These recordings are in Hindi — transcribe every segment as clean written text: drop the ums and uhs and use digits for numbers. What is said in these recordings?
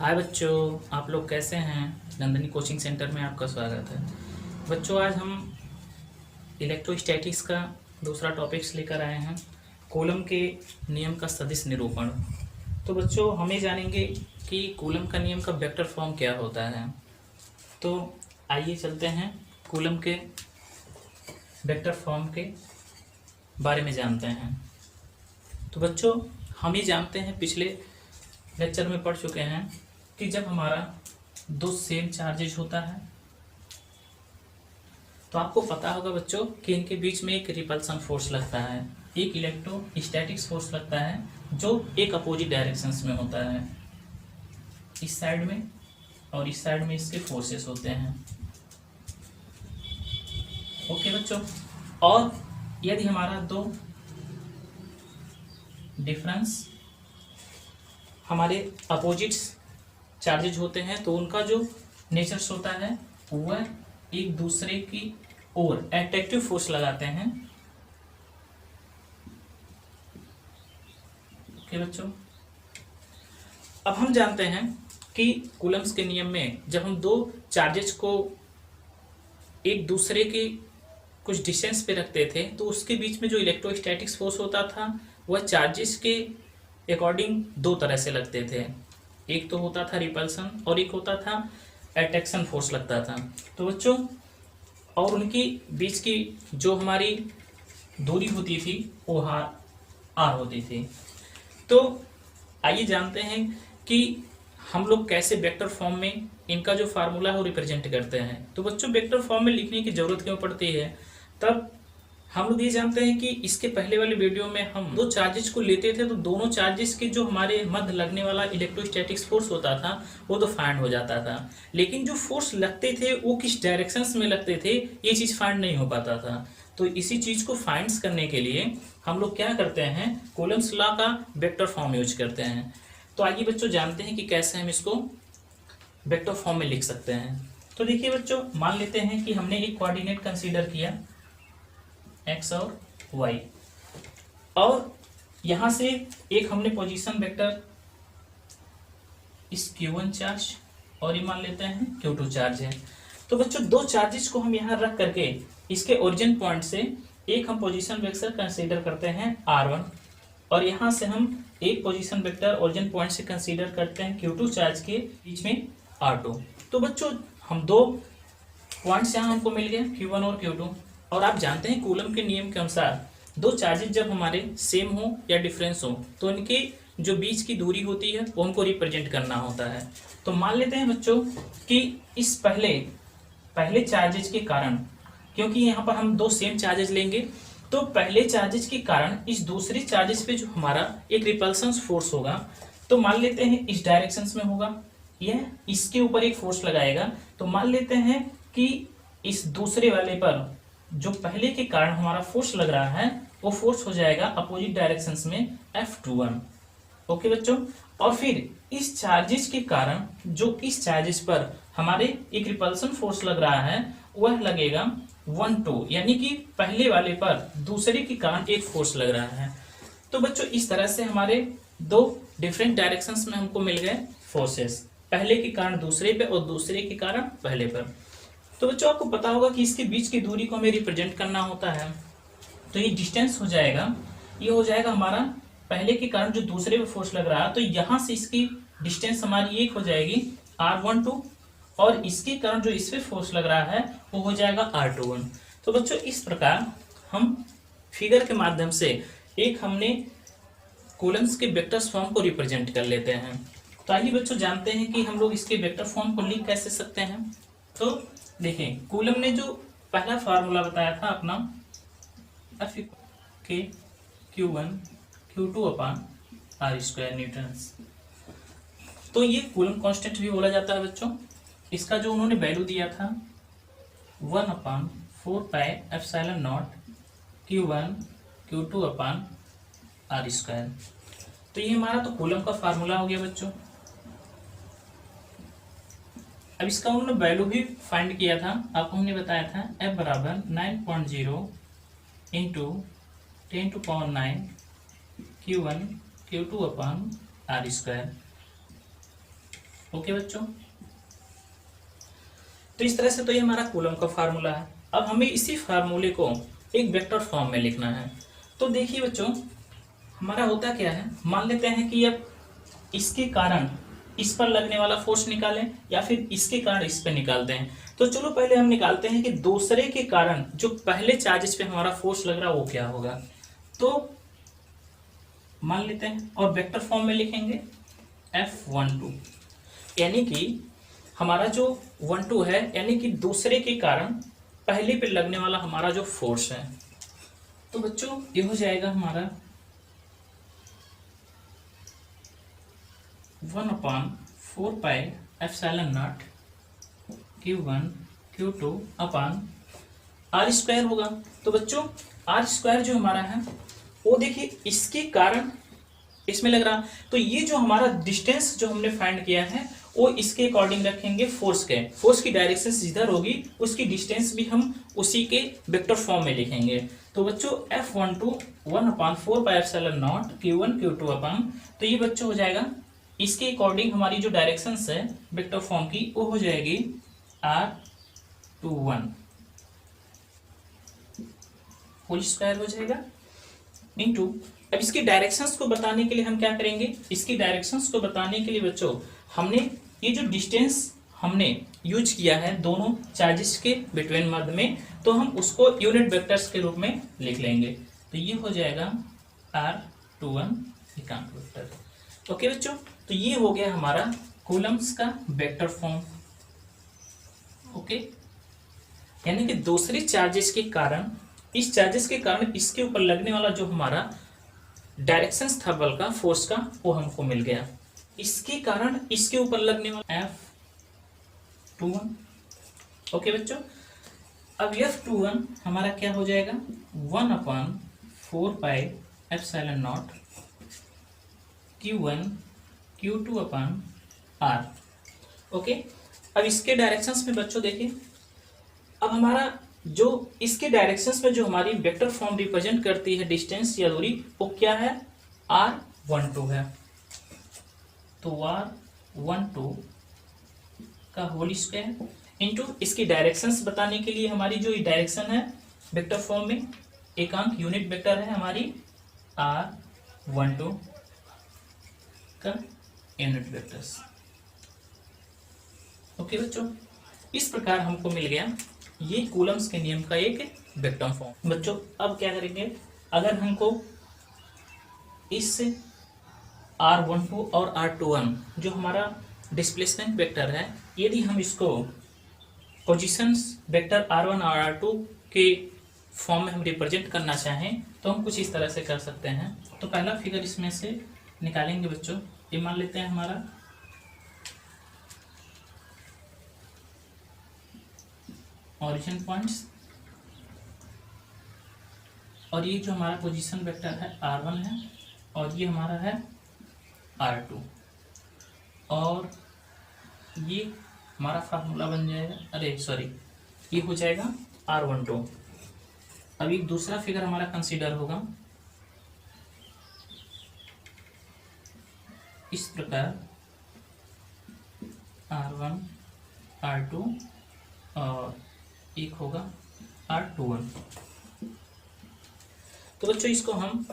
हाय बच्चों, आप लोग कैसे हैं। नंदनी कोचिंग सेंटर में आपका स्वागत है। बच्चों, आज हम इलेक्ट्रोस्टैटिक्स का दूसरा टॉपिक्स लेकर आए हैं, कूलम के नियम का सदिश निरूपण। तो बच्चों, हम ये जानेंगे कि कूलम का नियम का वेक्टर फॉर्म क्या होता है। तो आइए चलते हैं कूलम के वेक्टर फॉर्म के बारे में जानते हैं। तो बच्चों, हम ये जानते हैं, पिछले लेक्चर में पढ़ चुके हैं कि जब हमारा दो सेम चार्जेज होता है तो आपको पता होगा बच्चों कि इनके बीच में एक रिपल्सन फोर्स लगता है, एक इलेक्ट्रोस्टैटिक्स फोर्स लगता है जो एक अपोजिट डायरेक्शंस में होता है। इस साइड में और इस साइड में इसके फोर्सेस होते हैं। ओके बच्चों, और यदि हमारा दो डिफरेंस हमारे अपोजिट चार्जेज होते हैं तो उनका जो नेचर्स होता है वह एक दूसरे की ओर अट्रैक्टिव फोर्स लगाते हैं। ओके बच्चों, अब हम जानते हैं कि कूलम्स के नियम में जब हम दो चार्जेज को एक दूसरे के कुछ डिस्टेंस पे रखते थे तो उसके बीच में जो इलेक्ट्रोस्टैटिक्स फोर्स होता था वह चार्जेस के अकॉर्डिंग दो तरह से लगते थे। एक तो होता था रिपल्सन और एक होता था अट्रैक्शन फोर्स लगता था। तो बच्चों, और उनकी बीच की जो हमारी दूरी होती थी वो आर होती थी। तो आइए जानते हैं कि हम लोग कैसे वेक्टर फॉर्म में इनका जो फार्मूला है वो रिप्रेजेंट करते हैं। तो बच्चों, वेक्टर फॉर्म में लिखने की जरूरत क्यों पड़ती है, तब हम लोग ये जानते हैं कि इसके पहले वाले वीडियो में हम दो चार्जेस को लेते थे तो दोनों चार्जेस के जो हमारे मध्य लगने वाला इलेक्ट्रोस्टैटिक्स फोर्स होता था वो तो फाइंड हो जाता था, लेकिन जो फोर्स लगते थे वो किस डायरेक्शंस में लगते थे ये चीज फाइंड नहीं हो पाता था। तो इसी चीज को फाइंड करने के लिए हम लोग क्या करते हैं, कूलम्स लॉ का वेक्टर फॉर्म यूज करते हैं। तो आइए बच्चों जानते हैं कि कैसे हम इसको वेक्टर फॉर्म में लिख सकते हैं। तो देखिए बच्चों, मान लेते हैं कि हमने एक कोऑर्डिनेट कंसीडर किया x और y, और यहां से एक हमने पोजीशन वेक्टर इस q1 चार्ज और ये मान लेते हैं q2 चार्ज है। तो बच्चों, दो चार्जेस को हम यहां रख करके इसके ओरिजिन पॉइंट से एक हम पोजीशन वेक्टर कंसीडर करते हैं r1 और यहां से हम एक पोजीशन वेक्टर ओरिजिन पॉइंट से कंसीडर करते हैं q2 चार्ज के बीच में r2। तो बच्चों, हम दो पॉइंट्स यहां हमको मिल गए q1 और q2, और आप जानते हैं कूलम के नियम के अनुसार दो चार्जेस जब हमारे सेम हो या डिफरेंस हो तो इनकी जो बीच की दूरी होती है वो हमको रिप्रेजेंट करना होता है। तो मान लेते हैं बच्चों कि इस पहले चार्जेस के कारण, क्योंकि यहाँ पर हम दो सेम चार्जेस लेंगे तो पहले चार्जेस के कारण इस दूसरे चार्जेस पे जो हमारा एक रिपल्सन फोर्स होगा, तो मान लेते हैं इस डायरेक्शन में होगा, यह इसके ऊपर एक फोर्स लगाएगा। तो मान लेते हैं कि इस दूसरे वाले पर जो पहले के कारण हमारा फोर्स लग रहा है वो फोर्स हो जाएगा अपोजिट डायरेक्शंस में F21। ओके बच्चों, और फिर इस चार्जेस के कारण जो इस चार्जेस पर हमारे एक रिपल्सन फोर्स लग रहा है वह लगेगा 1-2, यानी कि पहले वाले पर दूसरे के कारण एक फोर्स लग रहा है। तो बच्चों, इस तरह से हमारे दो डिफरेंट डायरेक्शंस में हमको मिल गए फोर्सेस, पहले के कारण दूसरे पे और दूसरे के कारण पहले पर। तो बच्चों, आपको पता होगा कि इसके बीच की दूरी को हमें रिप्रेजेंट करना होता है। तो ये डिस्टेंस हो जाएगा, ये हो जाएगा हमारा पहले के कारण जो दूसरे पे फोर्स लग रहा है, तो यहां से इसकी डिस्टेंस हमारी एक हो जाएगी r12, और इसके कारण जो इस पे फोर्स लग रहा है वो हो जाएगा r21। तो बच्चों, इस प्रकार हम फिगर के माध्यम से एक हमने कूलम्स के वेक्टर फॉर्म को रिप्रेजेंट कर लेते हैं। तो आइए बच्चों जानते हैं कि हम लोग इसके वेक्टर फॉर्म को लिख कैसे सकते हैं। तो देखिए, कूलम ने जो पहला फार्मूला बताया था अपना F के Q1 Q2 अपान r² न्यूटन्स, तो ये कूलम कांस्टेंट भी बोला जाता है बच्चों। इसका जो उन्होंने वैल्यू दिया था 1/4πε0 Q1 Q2 अपान r²। तो ये हमारा तो कूलम का फार्मूला हो गया बच्चों। अब इसका उन्होंने वैल्यू भी फाइंड किया था, आपको हमने बताया था F बराबर 9.0 इंटू 10⁹ Q1 Q2 अपान r²। ओके बच्चों, तो इस तरह से तो ये हमारा कूलम का फार्मूला है। अब हमें इसी फार्मूले को एक वेक्टर फॉर्म में लिखना है। तो देखिए बच्चों, हमारा होता क्या है, मान लेते हैं कि अब इसके कारण इस पर लगने वाला फोर्स निकालें या फिर इसके कारण इस पर निकालते हैं। तो चलो पहले हम निकालते हैं कि दूसरे के कारण जो पहले चार्जेस पे हमारा फोर्स लग रहा है वो क्या होगा। तो मान लेते हैं और वेक्टर फॉर्म में लिखेंगे F12, यानी कि हमारा जो 12 है, यानी कि दूसरे के कारण पहले पे लगने वाला हमारा जो फोर्स है। तो बच्चों ये हो जाएगा हमारा 1/4 pi epsilon naught Q1 Q2 upon r square होगा। तो बच्चों आर स्क्वायर जो हमारा है वो देखिए इसके कारण इसमें लग रहा, तो ये जो हमारा डिस्टेंस जो हमने फाइंड किया है वो इसके अकॉर्डिंग रखेंगे फोर्स के, फोर्स की डायरेक्शन जिधर होगी उसकी डिस्टेंस भी हम उसी के वेक्टर फॉर्म में लिखेंगे। तो बच्चों F12 1/4 pi epsilon naught Q1 Q2 अपान, तो ये बच्चों हो जाएगा इसके अकॉर्डिंग हमारी जो डायरेक्शंस है वेक्टर फॉर्म की वो हो जाएगी R21 होल स्क्वायर हो जाएगा इनटू। अब इसकी डायरेक्शंस को बताने के लिए हम क्या करेंगे, इसकी डायरेक्शंस को बताने के लिए बच्चों हमने ये जो डिस्टेंस हमने यूज किया है दोनों चार्जेस के बिटवीन मध्य में, तो हम उसको यूनिट वेक्टर्स के रूप में लिख लेंगे। तो ये हो जाएगा R21 एकांक वेक्टर। ओके बच्चों, तो ये हो गया हमारा कूलम्स का वेक्टर फॉर्म। ओके, यानी कि दूसरे चार्जेस के कारण, इस चार्जेस के कारण इसके ऊपर लगने वाला जो हमारा डायरेक्शंस था बल का, फोर्स का, वो हमको मिल गया। इसके कारण इसके ऊपर लगने वाला F21। ओके बच्चों, अब F21 हमारा क्या हो जाएगा 1/4 pi epsilon naught Q1 Q2 अपान R। ओके, अब इसके डायरेक्शंस में बच्चों देखिए, अब हमारा जो इसके डायरेक्शंस में जो हमारी वेक्टर फॉर्म रिप्रेजेंट करती है डिस्टेंस या दूरी, वो क्या है R12 है। तो R12 का होल स्क्वायर इनटू इसकी डायरेक्शंस बताने के लिए हमारी जो डायरेक्शन है वेक्टर फॉर्म में एकांक यूनिट वेक्टर है हमारी R12 का यूनिट वेक्टर्स। ओके बच्चों, इस प्रकार हमको मिल गया ये कूलम्स के नियम का एक वेक्टर फॉर्म। बच्चों अब क्या करेंगे, अगर हमको इस R12 और R21 जो हमारा डिस्प्लेसमेंट वेक्टर है, यदि हम इसको पोजीशंस वेक्टर R1 और R2 के फॉर्म में हम रिप्रेजेंट करना चाहें तो हम कुछ इस तरह से कर सकते हैं। तो पहला फिगर इसमें से निकालेंगे बच्चों, ये मान लेते हैं हमारा ओरिजिन पॉइंट्स, और ये जो हमारा पोजीशन वेक्टर है R1 है और ये हमारा है R2, और ये हमारा फार्मूला बन जाएगा, अरे सॉरी, ये हो जाएगा R12। अभी दूसरा फिगर हमारा कंसीडर होगा इस प्रकार R1 R2 और एक होगा R21। तो बच्चों इसको हम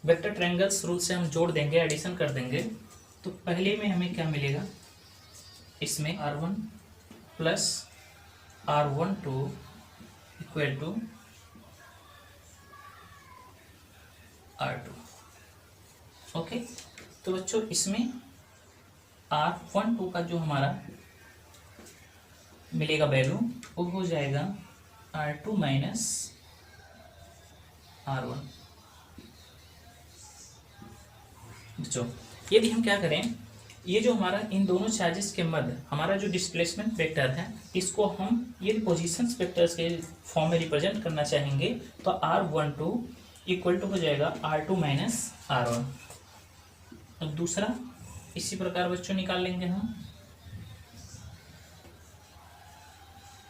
वेक्टर ट्रायंगल्स रूल से हम जोड़ देंगे, एडिशन कर देंगे। तो पहले में हमें क्या मिलेगा, इसमें R1 plus R12 equal to R2। Okay, तो बच्चों इसमें R12 का जो हमारा मिलेगा वैल्यू वो हो जाएगा R2 माइनस R1। बच्चों यदि हम क्या करें, ये जो हमारा इन दोनों चार्जेस के मध्य हमारा जो डिस्प्लेसमेंट वेक्टर है, इसको हम ये पोजीशंस वेक्टर्स के फॉर्म में रिप्रेजेंट करना चाहेंगे, तो R12 इक्वल टू हो जाएगा R2 माइनस R1। अब दूसरा इसी प्रकार बच्चों निकाल लेंगे हम,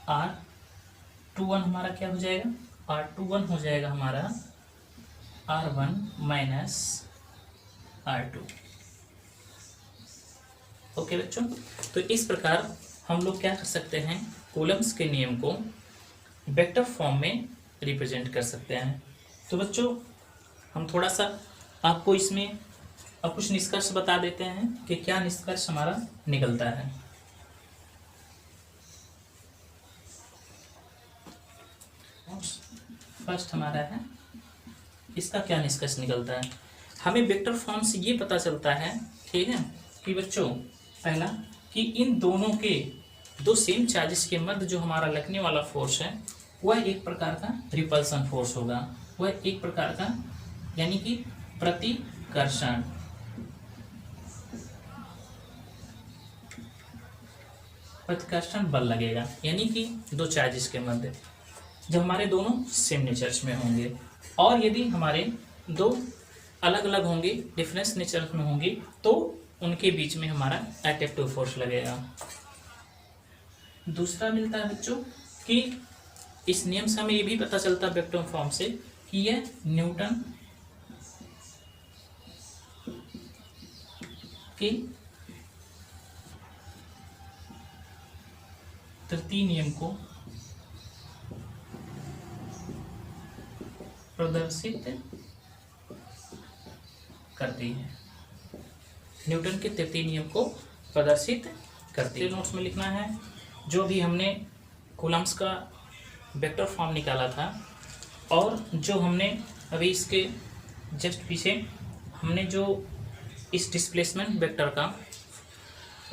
R21 हमारा क्या हो जाएगा, R21 हो जाएगा हमारा R1 माइनस R2। ओके बच्चों, तो इस प्रकार हम लोग क्या कर सकते हैं, कूलम्स के नियम को वेक्टर फॉर्म में रिप्रेजेंट कर सकते हैं। तो बच्चों हम थोड़ा सा आपको इसमें अब कुछ निष्कर्ष बता देते हैं कि क्या निष्कर्ष हमारा निकलता है। फर्स्ट हमारा है, इसका क्या निष्कर्ष निकलता है, हमें वेक्टर फॉर्म से ये पता चलता है, ठीक है, कि बच्चों पहला कि इन दोनों के दो सेम चार्जेस के मध्य जो हमारा लगने वाला फोर्स है वह एक प्रकार का रिपल्सन फोर्स होगा, वह एक प्रकार का यानी कि प्रतिकर्षण बल लगेगा, यानी कि दो चार्जेस के मध्य जब हमारे दोनों सेम नेचर्स में होंगे। और यदि हमारे दो अलग अलग होंगे, डिफरेंस नेचर में होंगे, तो उनके बीच में हमारा एट्रैक्टिव फोर्स लगेगा। दूसरा मिलता है बच्चों कि इस नियम से हमें ये भी पता चलता है वेक्टर फॉर्म से कि यह न्यूटन के तृतीय नियम को प्रदर्शित करती है, न्यूटन के तृतीय नियम को प्रदर्शित करती है। नोट्स में लिखना है जो भी हमने कूलम्स का वेक्टर फॉर्म निकाला था और जो हमने अभी इसके जस्ट पीछे हमने जो इस डिस्प्लेसमेंट वेक्टर का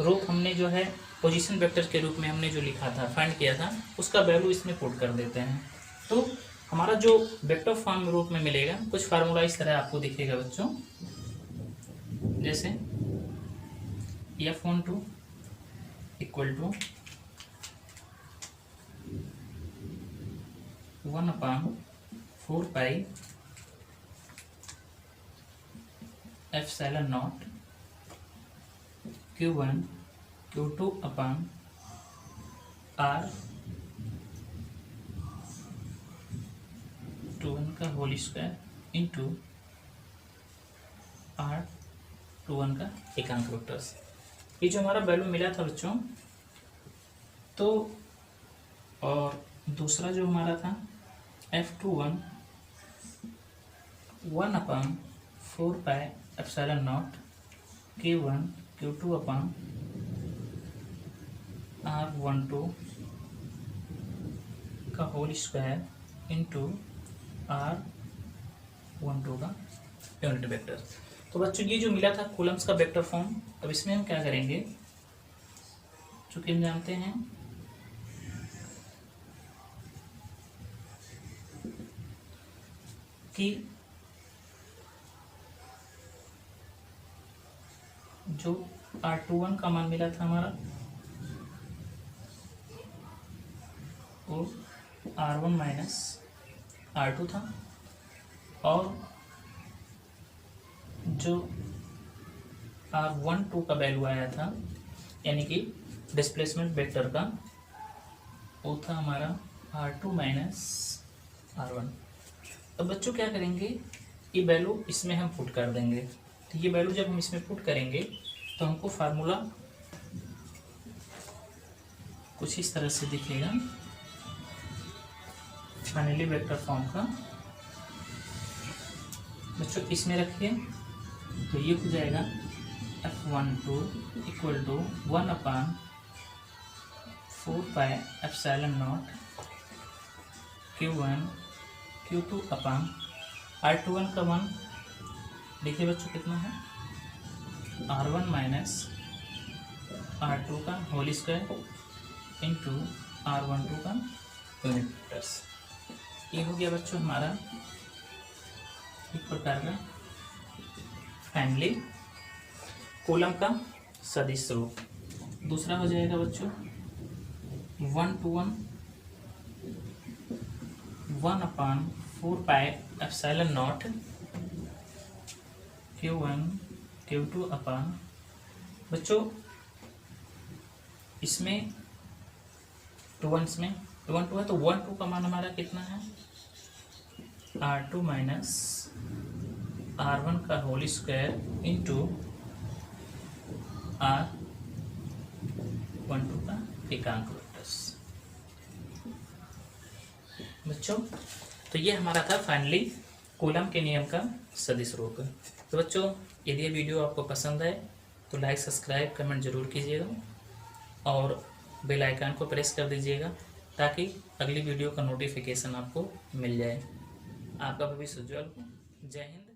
रूप हमने जो है पोजीशन वेक्टर के रूप में हमने जो लिखा था, फाइंड किया था, उसका वैल्यू इसमें पुट कर देते हैं। तो हमारा जो वेक्टर फॉर्म रूप में मिलेगा, कुछ फार्मूला इस तरह आपको दिखेगा बच्चों, जैसे F12 equal to 1/4 pi epsilon naught Q1 Q2 upon R21 का होल स्क्वायर इंटू R21 का एकांक वेक्टर। ये जो हमारा वैल्यू मिला था बच्चों, तो और दूसरा जो हमारा था F21 1/4 pi epsilon naught Q1 Q2 upon R12 का होल स्क्वायर इंटू R12 का यूनिट वेक्टर। तो बच्चों ये जो मिला था कूलम्स का वेक्टर फॉर्म, अब इसमें हम क्या करेंगे, चूंकि हम जानते हैं कि जो R21 का मान मिला था हमारा वो R1 माइनस R2 था, और जो R12 का वैल्यू आया था यानी कि डिस्प्लेसमेंट वेक्टर का, वो था हमारा R2 माइनस R1। अब बच्चों क्या करेंगे, ये वैल्यू इसमें हम पुट कर देंगे। तो ये वैल्यू जब हम इसमें पुट करेंगे तो हमको फार्मूला कुछ इस तरह से दिखेगा, फाइनली वेक्टर फॉर्म का। बच्चों इसमें रखिए तो ये हो जाएगा F12 equal to 1/4 pi epsilon naught Q1 Q2 upon R21 का मान देखिए बच्चों कितना है, R1 माइनस R2 का होल स्क्वायर इंटू R12 का यूनिट वेक्टर्स। ये हो गया बच्चों हमारा एक प्रकार का फाइनली कूलम का सदिश रूप। दूसरा हो जाएगा बच्चों 1/4 pi epsilon naught Q1 Q2 upon, बच्चों इसमें 2 1s में 1 2 है तो 1 2 का मान हमारा कितना है, R2 माइनस R1 का होल स्क्वायर इंटू 1 2 का एकांक वेक्टर्स। बच्चों तो ये हमारा था फाइनली कूलम के नियम का सदिश रूप। तो बच्चों यदि ये वीडियो आपको पसंद आए तो लाइक सब्सक्राइब कमेंट जरूर कीजिएगा और बेल आइकन को प्रेस कर दीजिएगा ताकि अगली वीडियो का नोटिफिकेशन आपको मिल जाए। आपका भविष्य उज्ज्वल हो। जय हिंद।